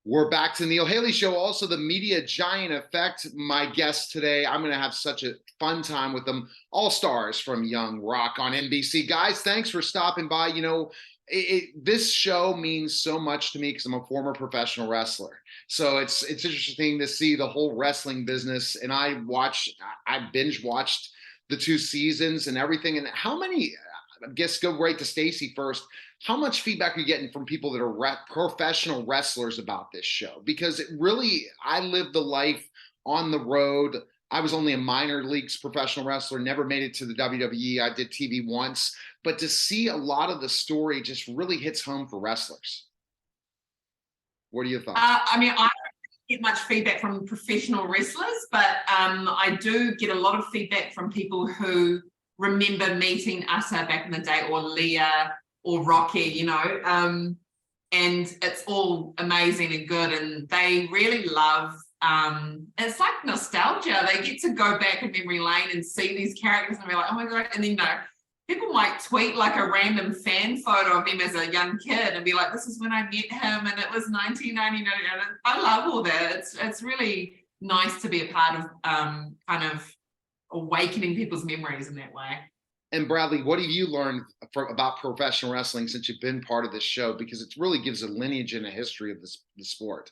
We're back to the Neil Haley Show, also the media giant effect. My guest today, I'm going to have such a fun time with them. All stars from Young Rock on NBC. Guys, thanks for stopping by. You know, this show means so much to me because I'm a former professional wrestler. So it's interesting to see the whole wrestling business. And I binge watched the 2 seasons and everything. And how many, I guess go right to Stacy first. How much feedback are you getting from people that are professional wrestlers about this show? Because it really, I lived the life on the road. I was only a minor leagues professional wrestler, never made it to the WWE. I did TV once, but to see a lot of the story just really hits home for wrestlers. What are your thoughts? I mean, I don't get much feedback from professional wrestlers, but I do get a lot of feedback from people who remember meeting Utta back in the day, or Leah, or Rocky, you know, and it's all amazing and good, and they really love, it's like nostalgia. They get to go back in memory lane and see these characters and be like, oh my God. And then, you know, people might tweet like a random fan photo of him as a young kid and be like, this is when I met him and it was 1999. I love all that. It's really nice to be a part of kind of awakening people's memories in that way. And Bradley, what have you learned about professional wrestling since you've been part of this show? Because it really gives a lineage and a history of the sport.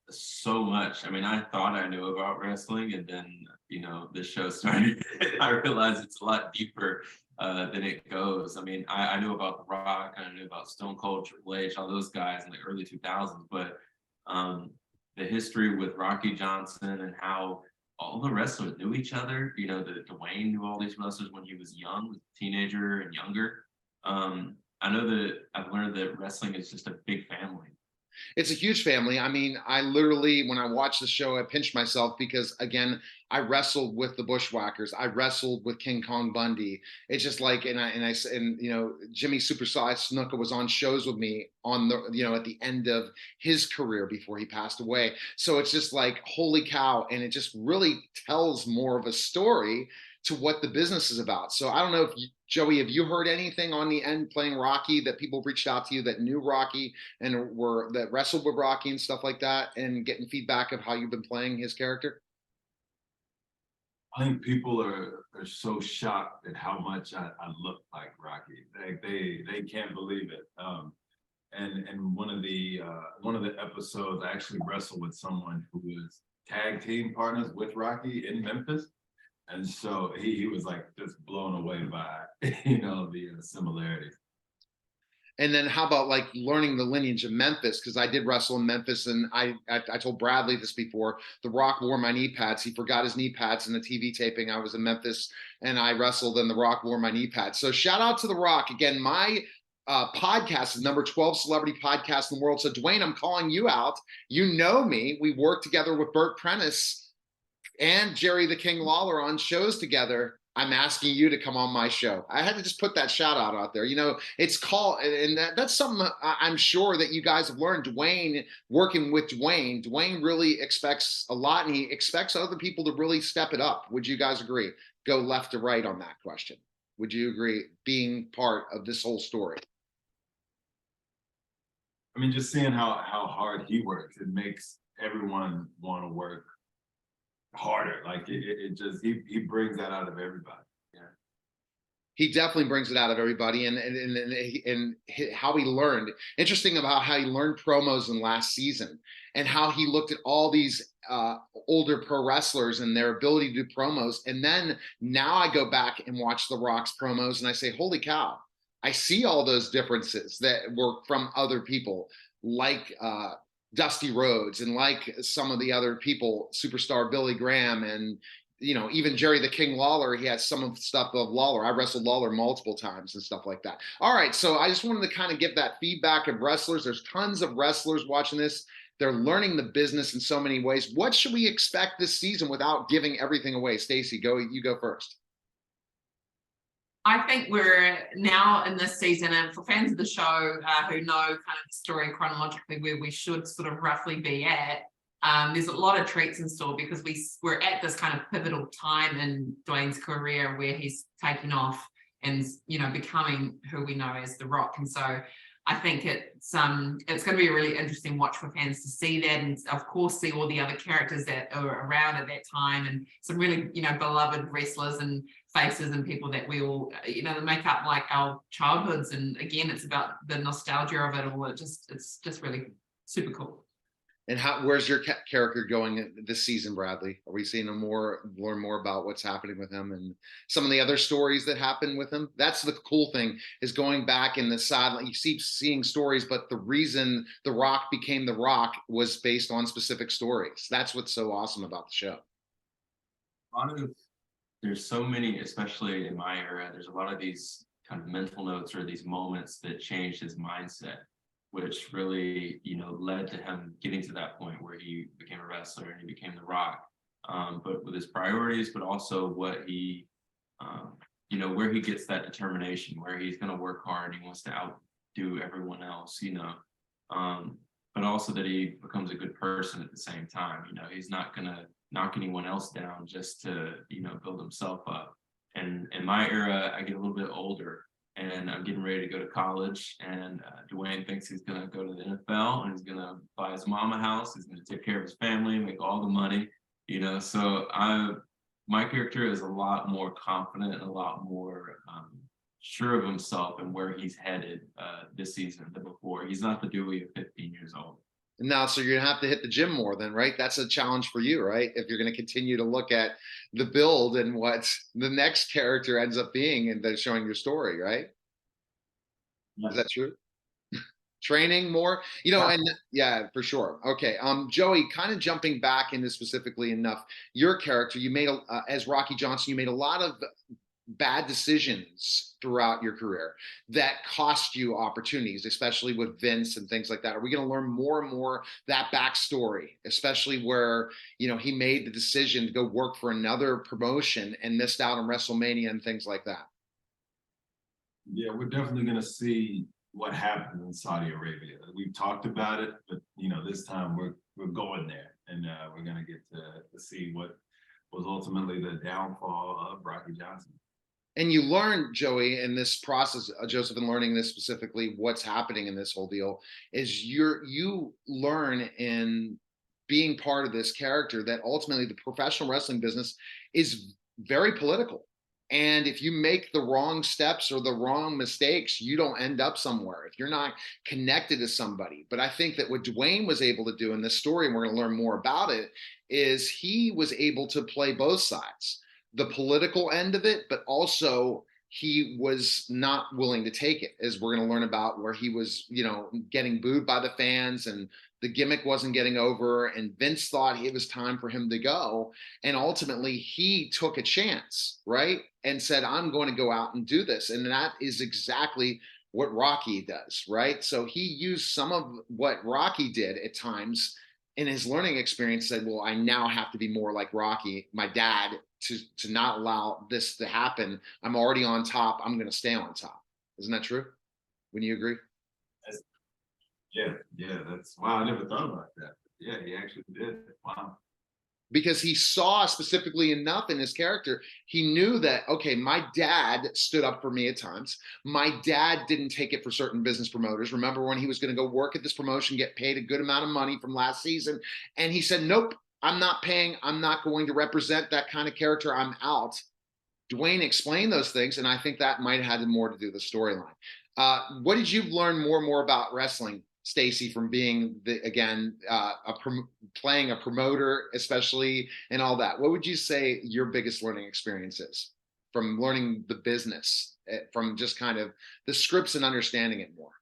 So much. I mean, I thought I knew about wrestling, and then, you know, this show started. I realized it's a lot deeper than it goes. I mean, I knew about The Rock, I knew about Stone Cold, Triple H, all those guys in the early 2000s, but the history with Rocky Johnson and how all the wrestlers knew each other. You know, Dwayne knew all these wrestlers when he was young, was a teenager and younger. I know that I've learned that wrestling is just a big family. It's a huge family. I mean, I literally, when I watched the show, I pinched myself because, again, I wrestled with the Bushwhackers. I wrestled with King Kong Bundy. It's just like, and you know, Jimmy Supersize Snuka was on shows with me on the, you know, at the end of his career before he passed away. So it's just like, holy cow. And it just really tells more of a story to what the business is about. So I don't know if Joey, have you heard anything on the end playing Rocky that people reached out to you that knew Rocky and that wrestled with Rocky and stuff like that, and getting feedback of how you've been playing his character? I think people are so shocked at how much I look like Rocky. They can't believe it. And one of the episodes, I actually wrestled with someone who was tag team partners with Rocky in Memphis. And so he was like just blown away by, you know, the similarities. And then how about like learning the lineage of Memphis? Because I did wrestle in Memphis, and I told Bradley this before. The Rock wore my knee pads. He forgot his knee pads in the TV taping. I was in Memphis and I wrestled, and The Rock wore my knee pads. So shout out to The Rock. Again, my podcast is number 12 celebrity podcast in the world. So Dwayne, I'm calling you out. You know me. We worked together with Burt Prentice and Jerry the King Lawler on shows together. I'm asking you to come on my show. I had to just put that shout out there. You know, it's called, and that's something I'm sure that you guys have learned. Dwayne, working with Dwayne really expects a lot, and he expects other people to really step it up. Would you guys agree? Go left to right on that question. Would you agree, being part of this whole story? I mean, just seeing how hard he works, it makes everyone want to work harder. Like it just, he brings that out of everybody. Yeah, he definitely brings it out of everybody, and how he learned. Interesting about how he learned promos in last season, and how he looked at all these older pro wrestlers and their ability to do promos. And then now I go back and watch The Rock's promos, and I say, holy cow, I see all those differences that were from other people, like Dusty Rhodes, and like some of the other people, superstar Billy Graham, and, you know, even Jerry the King Lawler. He had some of the stuff of Lawler. I wrestled Lawler multiple times and stuff like that. All right, so I just wanted to kind of give that feedback of wrestlers. There's tons of wrestlers watching this. They're learning the business in so many ways. What should we expect this season without giving everything away? Stacy, you go first. I think we're now in this season, and for fans of the show who know kind of the story chronologically where we should sort of roughly be at, there's a lot of treats in store, because we're at this kind of pivotal time in Dwayne's career where he's taking off and, you know, becoming who we know as The Rock. And so I think it's going to be a really interesting watch for fans to see that, and of course see all the other characters that are around at that time, and some really, you know, beloved wrestlers and faces and people that we all, you know, that make up like our childhoods. And again, it's about the nostalgia of it all. It's just really super cool. And where's your character going this season, Bradley? Are we seeing learn more about what's happening with him and some of the other stories that happen with him? That's the cool thing, is going back in the sideline. You keep seeing stories, but the reason The Rock became The Rock was based on specific stories. That's what's so awesome about the show. There's so many, especially in my era, there's a lot of these kind of mental notes or these moments that changed his mindset, which really, you know, led to him getting to that point where he became a wrestler and he became The Rock. But with his priorities, but also what he, you know, where he gets that determination, where he's going to work hard, he wants to outdo everyone else, you know, but also that he becomes a good person at the same time. You know, he's not going to knock anyone else down just to, you know, build himself up. And in my era, I get a little bit older, and I'm getting ready to go to college, and Dwayne thinks he's going to go to the NFL, and he's going to buy his mom a house. He's going to take care of his family, make all the money, you know. So my character is a lot more confident and a lot more sure of himself and where he's headed this season than before. He's not the Dewey of 15 years old. Now, so you're gonna have to hit the gym more then, right? That's a challenge for you, right? If you're gonna continue to look at the build and what the next character ends up being, and then showing your story, right? Yeah. Is that true? Training more, you know, and yeah, for sure. Okay, Joey, kind of jumping back into specifically enough, your character, you made as Rocky Johnson, you made a lot of bad decisions throughout your career that cost you opportunities, especially with Vince and things like that. Are we going to learn more and more that backstory, especially where, you know, he made the decision to go work for another promotion and missed out on WrestleMania and things like that? Yeah, we're definitely going to see what happened in Saudi Arabia. We've talked about it, but you know, this time we're going there, and we're going to get to see what was ultimately the downfall of Rocky Johnson. And you learn, Joey, in this process, Joseph, in learning this specifically, what's happening in this whole deal is you learn in being part of this character that ultimately the professional wrestling business is very political. And if you make the wrong steps or the wrong mistakes, you don't end up somewhere if you're not connected to somebody. But I think that what Dwayne was able to do in this story, and we're going to learn more about it, is he was able to play both sides. The political end of it, but also he was not willing to take it, as we're going to learn about, where he was, you know, getting booed by the fans and the gimmick wasn't getting over, and Vince thought it was time for him to go. And ultimately he took a chance, right? And said, I'm going to go out and do this. And that is exactly what Rocky does, right? So he used some of what Rocky did at times in his learning experience, said, well, I now have to be more like Rocky, my dad, to not allow this to happen. I'm already on top. I'm going to stay on top. Isn't that true? Wouldn't you agree? Yeah, that's, wow, I never thought about that. Yeah, he actually did. Wow. Because he saw specifically enough in his character, he knew that, okay, my dad stood up for me at times. My dad didn't take it for certain business promoters. Remember when he was going to go work at this promotion, get paid a good amount of money from last season, and he said, nope, I'm not paying. I'm not going to represent that kind of character. I'm out. Dwayne explained those things, and I think that might have had more to do with the storyline. What did you learn more and more about wrestling, Stacy, from being playing a promoter, especially, and all that? What would you say your biggest learning experience is from learning the business, from just kind of the scripts and understanding it more?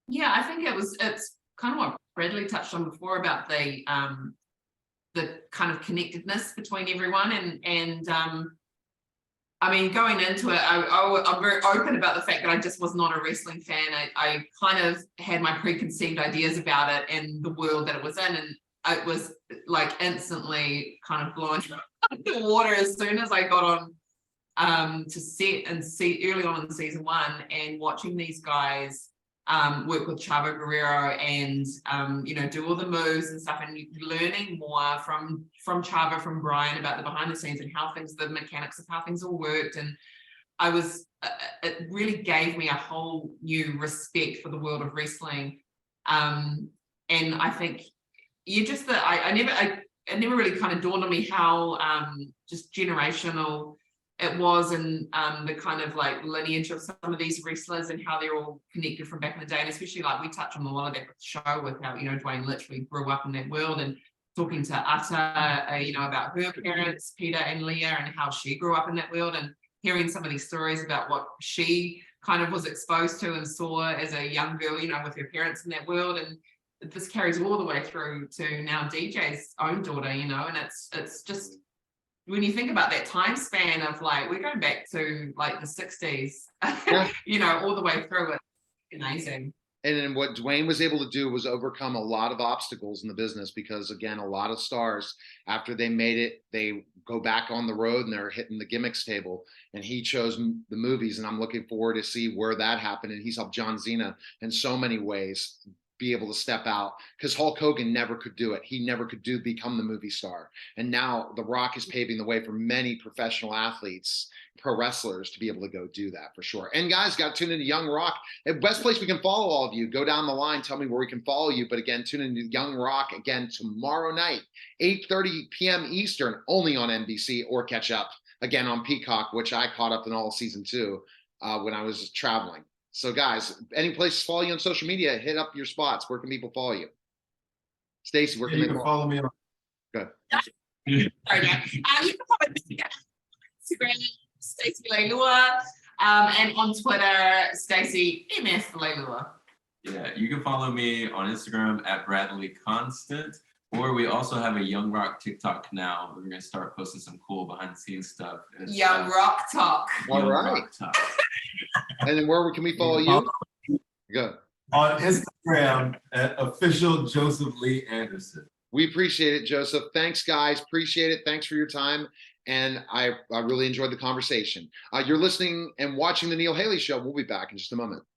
Yeah, I think it's kind of what Bradley touched on before about the kind of connectedness between everyone, and I mean, going into it, I'm very open about the fact that I just was not a wrestling fan. I kind of had my preconceived ideas about it and the world that it was in, and it was like instantly kind of blown out of the water as soon as I got on to set and see early on in season 1, and watching these guys work with Chavo Guerrero and you know, do all the moves and stuff, and learning more from Chavo, from Brian, about the behind the scenes and how things, the mechanics of how things all worked. And it really gave me a whole new respect for the world of wrestling. And I think you just that it never really kind of dawned on me how just generational it was, and the kind of like lineage of some of these wrestlers and how they're all connected from back in the day. And especially like we touch on a lot of that with the show, with how, you know, Dwayne literally grew up in that world, and talking to Ata, you know, about her parents, Peter and Leah, and how she grew up in that world, and hearing some of these stories about what she kind of was exposed to and saw as a young girl, you know, with her parents in that world. And this carries all the way through to now DJ's own daughter, you know, and it's just, when you think about that time span of like, we're going back to like the 60s, Yeah. you know, all the way through, it's amazing. And then what Dwayne was able to do was overcome a lot of obstacles in the business, because again, a lot of stars, after they made it, they go back on the road and they're hitting the gimmicks table. And he chose the movies, and I'm looking forward to see where that happened. And he's helped John Cena in so many ways be able to step out, because Hulk Hogan never could do it. He never could become the movie star. And now The Rock is paving the way for many professional athletes, pro wrestlers, to be able to go do that for sure. And guys, got to tune into Young Rock. The best place we can follow all of you. Go down the line, tell me where we can follow you. But again, tune into Young Rock again tomorrow night, 8:30 p.m. Eastern, only on NBC, or catch up again on Peacock, which I caught up in all season 2 when I was traveling. So guys, any place to follow you on social media, hit up your spots. Where can people follow you? Stacy, where can You they can follow me on. Good. Sorry, Dan. You can follow me on Instagram, Stacy Leilua, and on Twitter, Stacy MF Leilua. Yeah, you can follow me on Instagram at Bradley Constant, or we also have a Young Rock TikTok now. We're gonna start posting some cool behind the scenes stuff. It's, Young Rock Talk. All Young right. Rock Talk. And then where can we follow you? Good. On Instagram at official Joseph Lee Anderson. We appreciate it, Joseph. Thanks, guys. Appreciate it. Thanks for your time. And I really enjoyed the conversation. You're listening and watching The Neil Haley Show. We'll be back in just a moment.